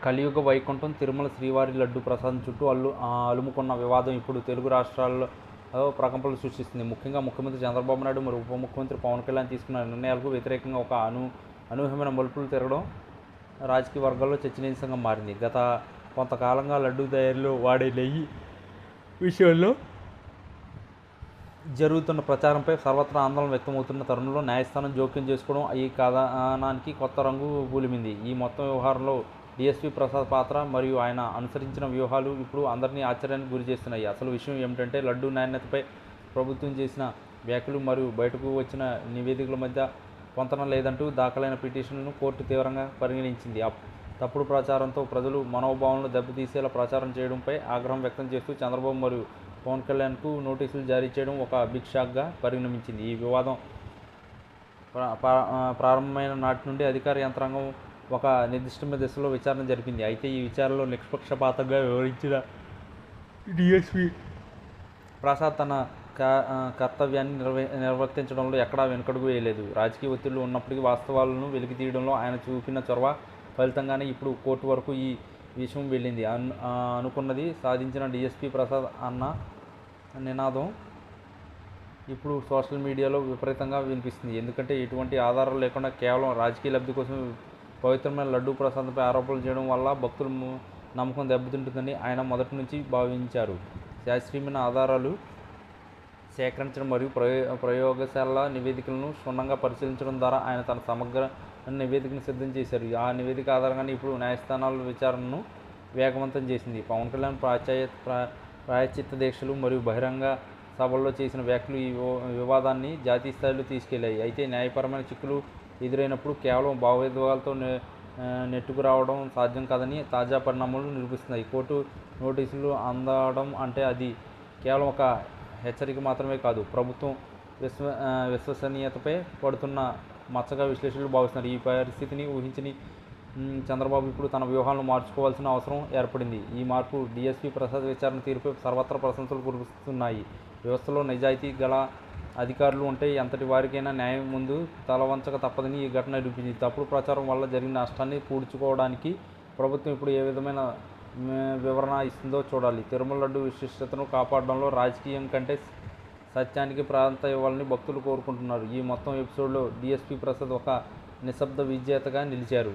కలియుగ వైకుంఠం తిరుమల శ్రీవారి లడ్డు ప్రసాదం చుట్టూ అలుముకున్న వివాదం ఇప్పుడు తెలుగు రాష్ట్రాల్లో ప్రకంపనలు సృష్టిస్తుంది. ముఖ్యంగా ముఖ్యమంత్రి చంద్రబాబు నాయుడు మరియు ఉప ముఖ్యమంత్రి పవన్ కళ్యాణ్ తీసుకున్న నిర్ణయాలకు వ్యతిరేకంగా ఒక అనూహ్యమైన మలుపులు తిరగడం రాజకీయ వర్గాల్లో చర్చనీయాంశంగా మారింది. గత కొంతకాలంగా లడ్డు తయారీలో వాడే నెయ్యి విషయంలో జరుగుతున్న ప్రచారంపై సర్వత్రా ఆందోళన వ్యక్తమవుతున్న తరుణంలో న్యాయస్థానం జోక్యం చేసుకోవడం ఈ కథనానికి కొత్త రంగు పూలిమింది. ఈ మొత్తం వ్యవహారంలో డీఎస్పీ ప్రసాద్ పాత్ర మరియు ఆయన అనుసరించిన వ్యూహాలు ఇప్పుడు అందరినీ ఆశ్చర్యానికి గురి చేస్తున్నాయి. అసలు విషయం ఏమిటంటే లడ్డు నాణ్యతపై ప్రభుత్వం చేసిన వ్యాఖ్యలు మరియు బయటకు వచ్చిన నివేదికల మధ్య పొంతన లేదంటూ దాఖలైన పిటిషన్లను కోర్టు తీవ్రంగా పరిగణించింది. తప్పుడు ప్రచారంతో ప్రజలు మనోభావాలను దెబ్బతీసేలా ప్రచారం చేయడంపై ఆగ్రహం వ్యక్తం చేస్తూ చంద్రబాబు మరియు పవన్ కళ్యాణ్కు నోటీసులు జారీ చేయడం ఒక బిగ్ షాక్గా పరిణమించింది. ఈ వివాదం ప్రారంభమైన నాటి నుండి అధికార యంత్రాంగం ఒక నిర్దిష్టమైన దిశలో విచారణ జరిపింది. అయితే ఈ విచారణలో నిష్పక్షపాతంగా వివరించిన డీఎస్పీ ప్రసాద్ తన కర్తవ్యాన్ని నిర్వర్తించడంలో ఎక్కడా వెనుకడుగు వేయలేదు. రాజకీయ ఒత్తిళ్లు ఉన్నప్పటికీ వాస్తవాలను వెలికితీయడంలో ఆయన చూపిన చొరవ ఫలితంగానే ఇప్పుడు కోర్టు వరకు ఈ విషయం వెళ్ళింది. అనుకున్నది సాధించిన డీఎస్పీ ప్రసాద్ అన్న నినాదం ఇప్పుడు సోషల్ మీడియాలో విపరీతంగా వినిపిస్తుంది. ఎందుకంటే ఎటువంటి ఆధారాలు లేకుండా కేవలం రాజకీయ లబ్ధి కోసం పవిత్రమైన లడ్డూ ప్రసాదంపై ఆరోపణలు చేయడం వల్ల భక్తుల నమ్మకం దెబ్బతింటుందని ఆయన మొదటి నుంచి భావించారు. శాస్త్రీయమైన ఆధారాలు సేకరించడం మరియు ప్రయోగశాల నివేదికలను క్షుణ్ణంగా పరిశీలించడం ద్వారా ఆయన తన సమగ్ర నివేదికను సిద్ధం చేశారు. ఆ నివేదిక ఆధారంగానే ఇప్పుడు న్యాయస్థానాల విచారణను వేగవంతం చేసింది. పవన్ కళ్యాణ్ ప్రాయశ్చిత్త దీక్షలు మరియు బహిరంగ సభల్లో చేసిన వ్యాఖ్యలు ఈ వివాదాన్ని జాతీయ స్థాయిలో తీసుకెళ్లాయి. అయితే న్యాయపరమైన చిక్కులు ఎదురైనప్పుడు కేవలం భావోద్వేగాలతో నెట్టుకురావడం సాధ్యం కాదని తాజా పరిణామాలు నిరూపిస్తున్నాయి. కోర్టు నోటీసులు అందడం అంటే అది కేవలం ఒక హెచ్చరిక మాత్రమే కాదు, ప్రభుత్వం విశ్వసనీయతపై పడుతున్న మచ్చగా విశ్లేషకులు భావిస్తున్నారు. ఈ పరిస్థితిని ఊహించని చంద్రబాబు ఇప్పుడు తన వ్యూహాలను మార్చుకోవాల్సిన అవసరం ఏర్పడింది. ఈ మార్పు డీఎస్పీ ప్రసాద్ విచారణ తీరుపై సర్వత్రా ప్రశంసలు కురుస్తున్నాయి. వ్యవస్థలో నిజాయితీ గల అధికారులు ఉంటే ఎంతటి వారికైనా న్యాయం ముందు తలవంచక తప్పదని ఈ ఘటన నిరూపించింది. తప్పుడు ప్రచారం వల్ల జరిగిన నష్టాన్ని పూడ్చుకోవడానికి ప్రభుత్వం ఇప్పుడు ఏ విధమైన వివరణ ఇస్తుందో చూడాలి. తిరుమల లడ్డు విశిష్టతను కాపాడడంలో రాజకీయం కంటే సత్యానికి ప్రాధాన్యత ఇవ్వాలని భక్తులు కోరుకుంటున్నారు. ఈ మొత్తం ఎపిసోడ్లో డీఎస్పీ ప్రసాద్ ఒక నిశ్శబ్ద విజేతగా నిలిచారు.